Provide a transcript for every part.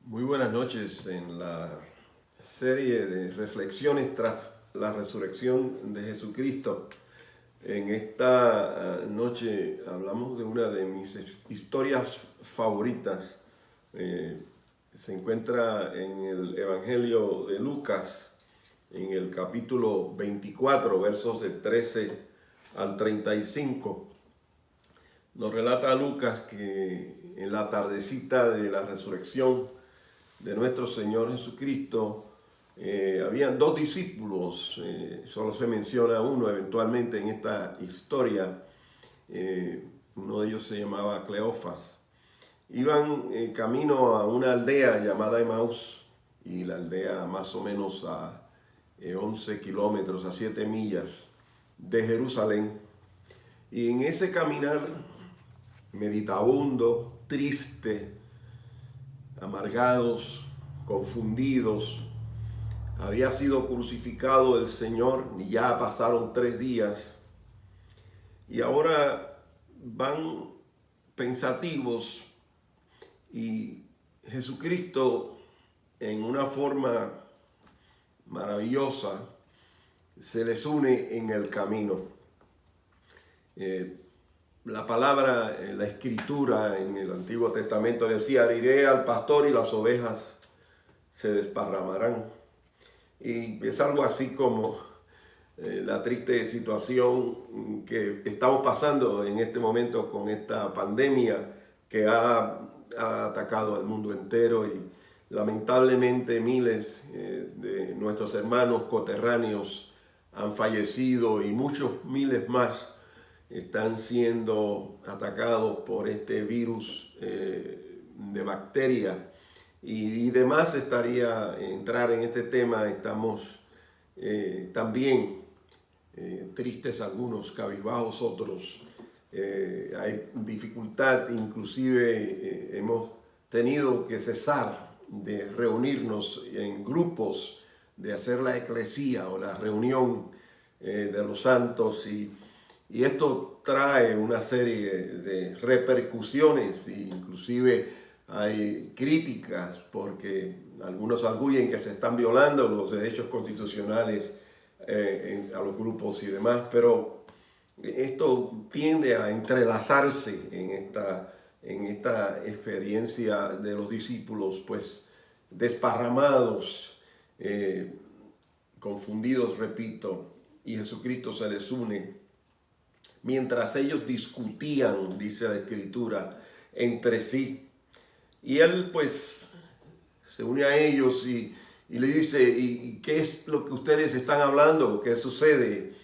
Muy buenas noches en la serie de reflexiones tras la resurrección de Jesucristo. En esta noche hablamos de una de mis historias favoritas. Se encuentra en el Evangelio de Lucas, en el capítulo 24, versos del 13 al 35. Nos relata Lucas que en la tardecita de la resurrección de nuestro Señor Jesucristo, habían dos discípulos, solo se menciona uno eventualmente en esta historia. Uno de ellos se llamaba Cleofas. Iban camino a una aldea llamada Emaús, y la aldea más o menos a 11 kilómetros, a 7 millas de Jerusalén. Y en ese caminar meditabundo, triste, amargados, confundidos, había sido crucificado el Señor y ya pasaron 3 días y ahora van pensativos y Jesucristo, en una forma maravillosa, se les une en el camino. La palabra, la escritura en el Antiguo Testamento decía: heriré al pastor y las ovejas se desparramarán. Y es algo así como la triste situación que estamos pasando en este momento con esta pandemia que ha atacado al mundo entero, y lamentablemente miles de nuestros hermanos coterráneos han fallecido y muchos miles más están siendo atacados por este virus de bacteria. Y demás estaría entrar en este tema. Estamos también tristes algunos, cabizbajos otros. Hay dificultad, inclusive hemos tenido que cesar de reunirnos en grupos, de hacer la eclesía o la reunión de los santos, y esto trae una serie de repercusiones, e inclusive hay críticas porque algunos arguyen que se están violando los derechos constitucionales a los grupos y demás, pero esto tiende a entrelazarse en esta experiencia de los discípulos, pues desparramados, confundidos, repito, y Jesucristo se les une. Mientras ellos discutían, dice la Escritura, entre sí. Y él pues se une a ellos y le dice: ¿y qué es lo que ustedes están hablando? ¿Qué sucede?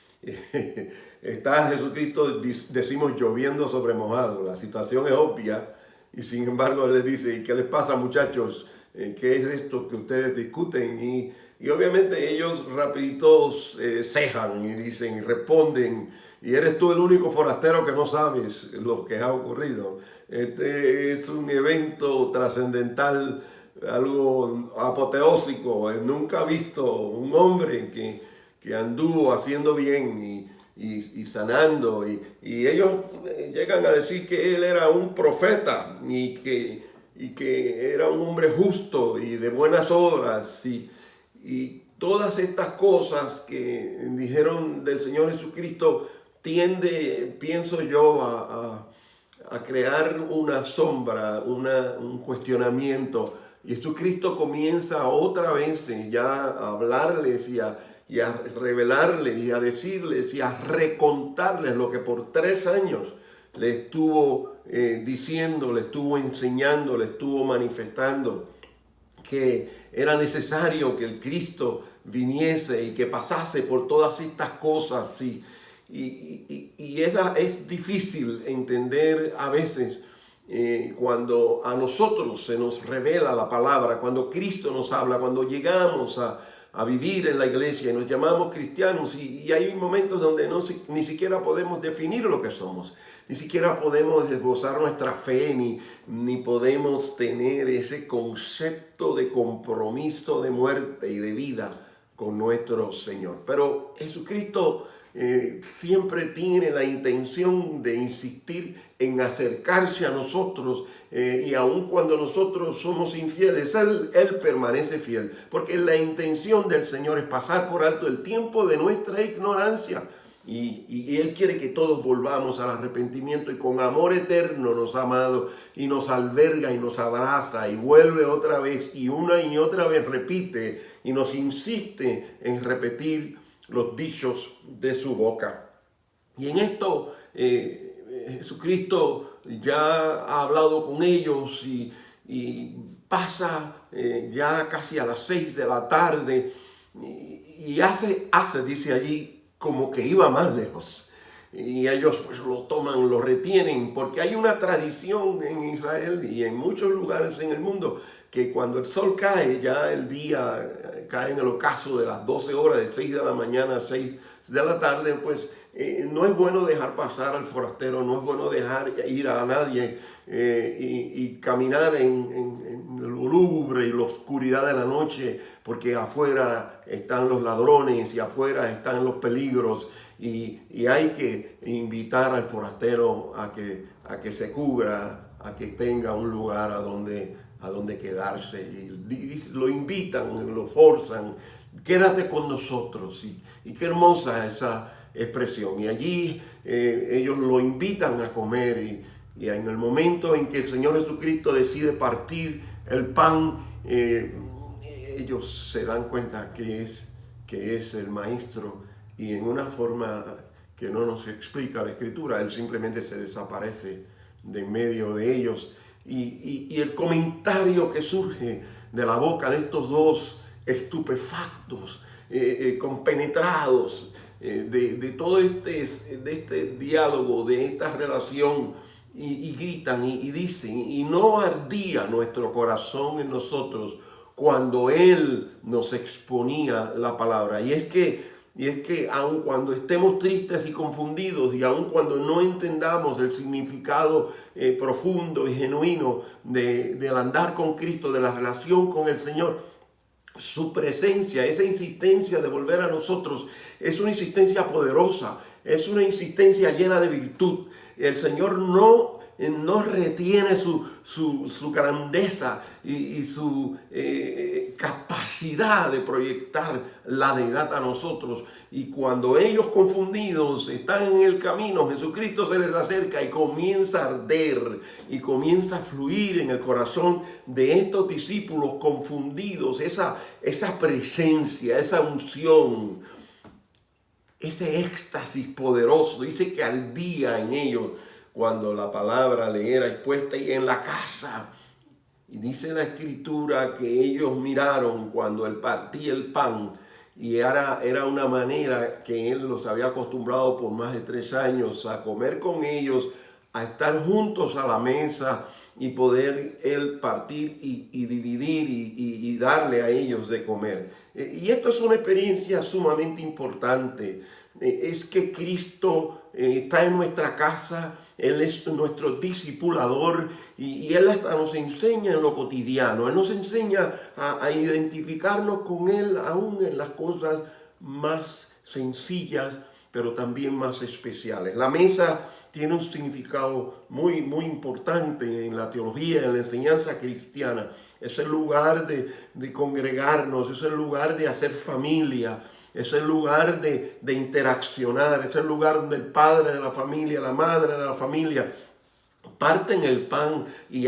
Está Jesucristo, decimos, lloviendo sobre mojado. La situación es obvia y sin embargo él les dice: ¿y qué les pasa, muchachos? ¿Qué es esto que ustedes discuten? Y obviamente ellos rapiditos cejan y dicen, responden: y eres tú el único forastero que no sabes lo que ha ocurrido. Este es un evento trascendental, algo apoteósico. Nunca he visto un hombre que anduvo haciendo bien y sanando. Y ellos llegan a decir que él era un profeta y que era un hombre justo y de buenas obras. Y todas estas cosas que dijeron del Señor Jesucristo tiende, pienso yo, a crear una sombra, un cuestionamiento. Y Jesucristo comienza otra vez ya a hablarles y a revelarles y a decirles y a recontarles lo que por 3 años le estuvo diciendo, le estuvo enseñando, le estuvo manifestando, que era necesario que el Cristo viniese y que pasase por todas estas cosas. Y es difícil entender a veces cuando a nosotros se nos revela la palabra, cuando Cristo nos habla, cuando llegamos a vivir en la iglesia y nos llamamos cristianos, y hay momentos donde ni siquiera podemos definir lo que somos, ni siquiera podemos esbozar nuestra fe, ni podemos tener ese concepto de compromiso de muerte y de vida con nuestro Señor. Pero Jesucristo siempre tiene la intención de insistir en acercarse a nosotros, y aun cuando nosotros somos infieles, Él permanece fiel, porque la intención del Señor es pasar por alto el tiempo de nuestra ignorancia. Y Él quiere que todos volvamos al arrepentimiento, y con amor eterno nos ha amado y nos alberga y nos abraza y vuelve otra vez y una y otra vez repite y nos insiste en repetir los dichos de su boca. Y en esto Jesucristo ya ha hablado con ellos y pasa ya casi a las 6 de la tarde y hace, dice allí, como que iba más lejos. Y ellos pues lo toman, lo retienen, porque hay una tradición en Israel y en muchos lugares en el mundo que cuando el sol cae, ya el día cae en el ocaso de las 12 horas, de 6 de la mañana a 6 de la tarde, pues no es bueno dejar pasar al forastero, no es bueno dejar ir a nadie y caminar en el lúgubre y la oscuridad de la noche, porque afuera están los ladrones y afuera están los peligros, y hay que invitar al forastero a que se cubra, a que tenga un lugar a donde quedarse. Y lo invitan, lo forzan, quédate con nosotros. Y qué hermosa esa expresión. Y allí ellos lo invitan a comer, y en el momento en que el Señor Jesucristo decide partir el pan, ellos se dan cuenta que es el Maestro, y en una forma que no nos explica la Escritura, Él simplemente se desaparece de en medio de ellos. Y el comentario que surge de la boca de estos dos estupefactos, compenetrados de todo este diálogo, de esta relación, y gritan y dicen: y no ardía nuestro corazón en nosotros cuando Él nos exponía la palabra. Y es que aun cuando estemos tristes y confundidos, y aun cuando no entendamos el significado profundo y genuino del andar con Cristo, de la relación con el Señor, su presencia, esa insistencia de volver a nosotros, es una insistencia poderosa, es una insistencia llena de virtud. El Señor no retiene su grandeza y su capacidad de proyectar la deidad a nosotros. Y cuando ellos confundidos están en el camino, Jesucristo se les acerca y comienza a arder y comienza a fluir en el corazón de estos discípulos confundidos esa presencia, esa unción, ese éxtasis poderoso. Dice que ardía en ellos cuando la palabra le era expuesta, y en la casa. Y dice la Escritura que ellos miraron cuando Él partía el pan, y era una manera que Él los había acostumbrado por más de 3 años a comer con ellos, a estar juntos a la mesa y poder Él partir y dividir y darle a ellos de comer. Y esto es una experiencia sumamente importante. Es que Cristo está en nuestra casa, Él es nuestro discipulador, y Él hasta nos enseña en lo cotidiano. Él nos enseña a identificarnos con Él aún en las cosas más sencillas, pero también más especiales. La mesa tiene un significado muy, muy importante en la teología, en la enseñanza cristiana. Es el lugar de congregarnos, es el lugar de hacer familia, es el lugar de interaccionar, es el lugar donde el padre de la familia, la madre de la familia parten el pan, y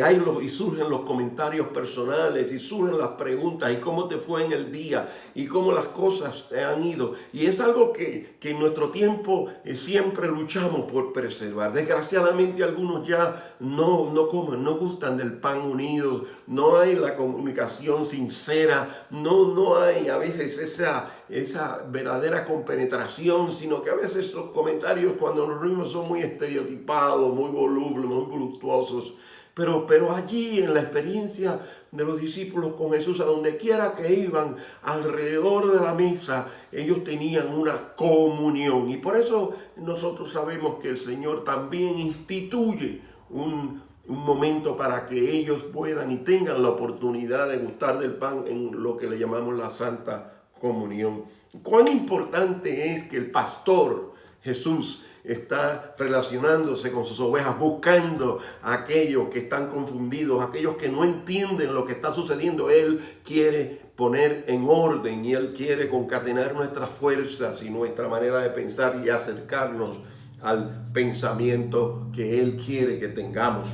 surgen los comentarios personales, y surgen las preguntas: ¿y cómo te fue en el día? ¿Y cómo las cosas te han ido? Y es algo que en nuestro tiempo siempre luchamos por preservar. Desgraciadamente algunos ya no comen, no gustan del pan unido, no hay la comunicación sincera, no hay a veces esa verdadera compenetración, sino que a veces los comentarios cuando nos reunimos son muy estereotipados, muy volubles, muy voluptuosos. Pero allí en la experiencia de los discípulos con Jesús, a donde quiera que iban, alrededor de la mesa, ellos tenían una comunión. Y por eso nosotros sabemos que el Señor también instituye un momento para que ellos puedan y tengan la oportunidad de gustar del pan en lo que le llamamos la Santa Comunión. Cuán importante es que el pastor Jesús está relacionándose con sus ovejas, buscando a aquellos que están confundidos, aquellos que no entienden lo que está sucediendo. Él quiere poner en orden y Él quiere concatenar nuestras fuerzas y nuestra manera de pensar y acercarnos al pensamiento que Él quiere que tengamos.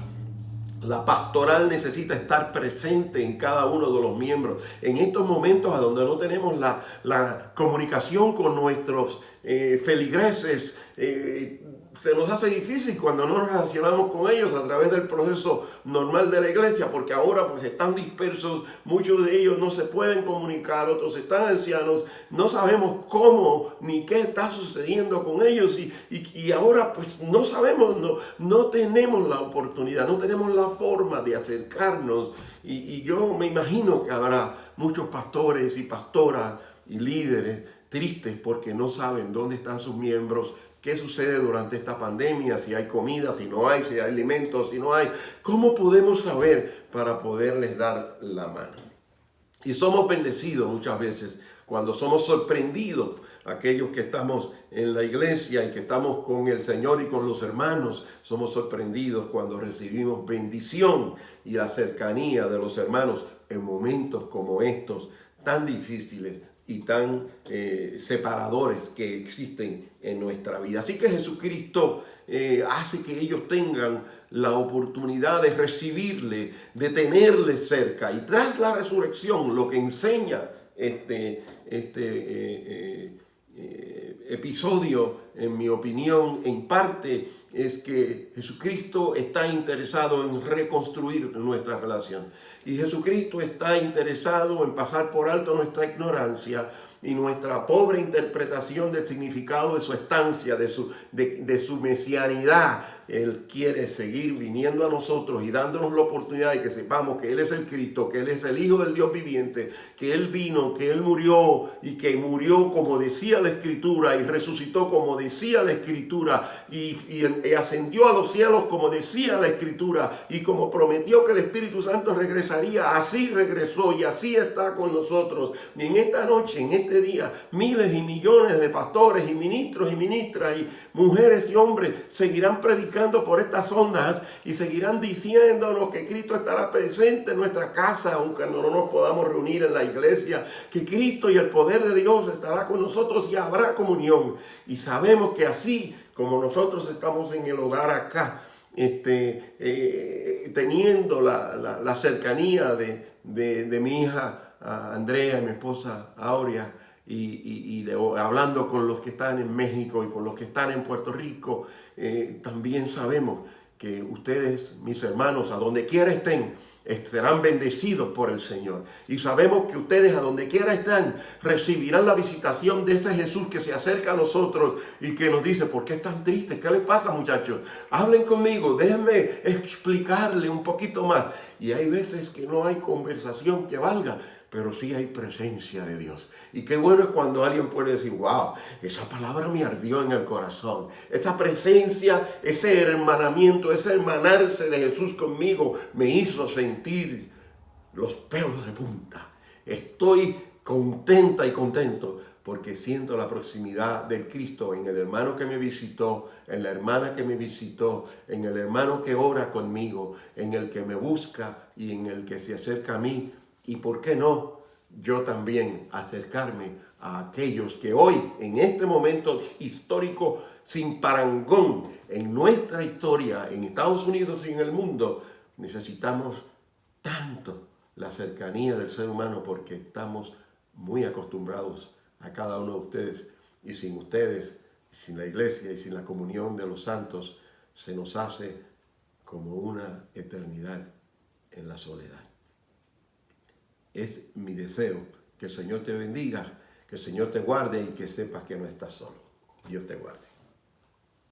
La pastoral necesita estar presente en cada uno de los miembros. En estos momentos a donde no tenemos la comunicación con nuestros feligreses, se nos hace difícil cuando no nos relacionamos con ellos a través del proceso normal de la iglesia, porque ahora pues están dispersos, muchos de ellos no se pueden comunicar, otros están ancianos, no sabemos cómo ni qué está sucediendo con ellos y ahora pues no sabemos, no tenemos la oportunidad, no tenemos la forma de acercarnos y yo me imagino que habrá muchos pastores y pastoras y líderes tristes porque no saben dónde están sus miembros, qué sucede durante esta pandemia, si hay comida, si no hay, si hay alimentos, si no hay. ¿Cómo podemos saber para poderles dar la mano? Y somos bendecidos muchas veces cuando somos sorprendidos, aquellos que estamos en la iglesia y que estamos con el Señor y con los hermanos, somos sorprendidos cuando recibimos bendición y la cercanía de los hermanos en momentos como estos tan difíciles y tan separadores que existen en nuestra vida. Así que Jesucristo hace que ellos tengan la oportunidad de recibirle, de tenerle cerca. Y tras la resurrección, lo que enseña este episodio, en mi opinión, en parte, es que Jesucristo está interesado en reconstruir nuestra relación. Y Jesucristo está interesado en pasar por alto nuestra ignorancia y nuestra pobre interpretación del significado de su estancia, de su mesianidad. Él quiere seguir viniendo a nosotros y dándonos la oportunidad de que sepamos que Él es el Cristo, que Él es el Hijo del Dios viviente, que Él vino, que Él murió y que murió como decía la Escritura y resucitó como decía la Escritura y ascendió a los cielos como decía la Escritura y como prometió que el Espíritu Santo regresaría, así regresó y así está con nosotros. Y en esta noche, en este día, miles y millones de pastores y ministros y ministras y mujeres y hombres seguirán predicando por estas ondas y seguirán diciéndonos que Cristo estará presente en nuestra casa, aunque no nos podamos reunir en la iglesia, que Cristo y el poder de Dios estará con nosotros y habrá comunión. Y sabemos que así como nosotros estamos en el hogar acá, teniendo la cercanía de mi hija Andrea y mi esposa Aurea, y hablando con los que están en México y con los que están en Puerto Rico, también sabemos que ustedes, mis hermanos, a donde quiera estén, serán bendecidos por el Señor. Y sabemos que ustedes a donde quiera están, recibirán la visitación de este Jesús que se acerca a nosotros y que nos dice: ¿por qué están tristes? ¿Qué les pasa, muchachos? Hablen conmigo, déjenme explicarle un poquito más. Y hay veces que no hay conversación que valga, pero sí hay presencia de Dios. Y qué bueno es cuando alguien puede decir: wow, esa palabra me ardió en el corazón. Esa presencia, ese hermanamiento, ese hermanarse de Jesús conmigo me hizo sentir los pelos de punta. Estoy contenta y contento porque siento la proximidad del Cristo en el hermano que me visitó, en la hermana que me visitó, en el hermano que ora conmigo, en el que me busca y en el que se acerca a mí. Y por qué no, yo también acercarme a aquellos que hoy, en este momento histórico sin parangón, en nuestra historia, en Estados Unidos y en el mundo, necesitamos tanto la cercanía del ser humano porque estamos muy acostumbrados a cada uno de ustedes. Y sin ustedes, sin la iglesia y sin la comunión de los santos, se nos hace como una eternidad en la soledad. Es mi deseo que el Señor te bendiga, que el Señor te guarde y que sepas que no estás solo. Dios te guarde.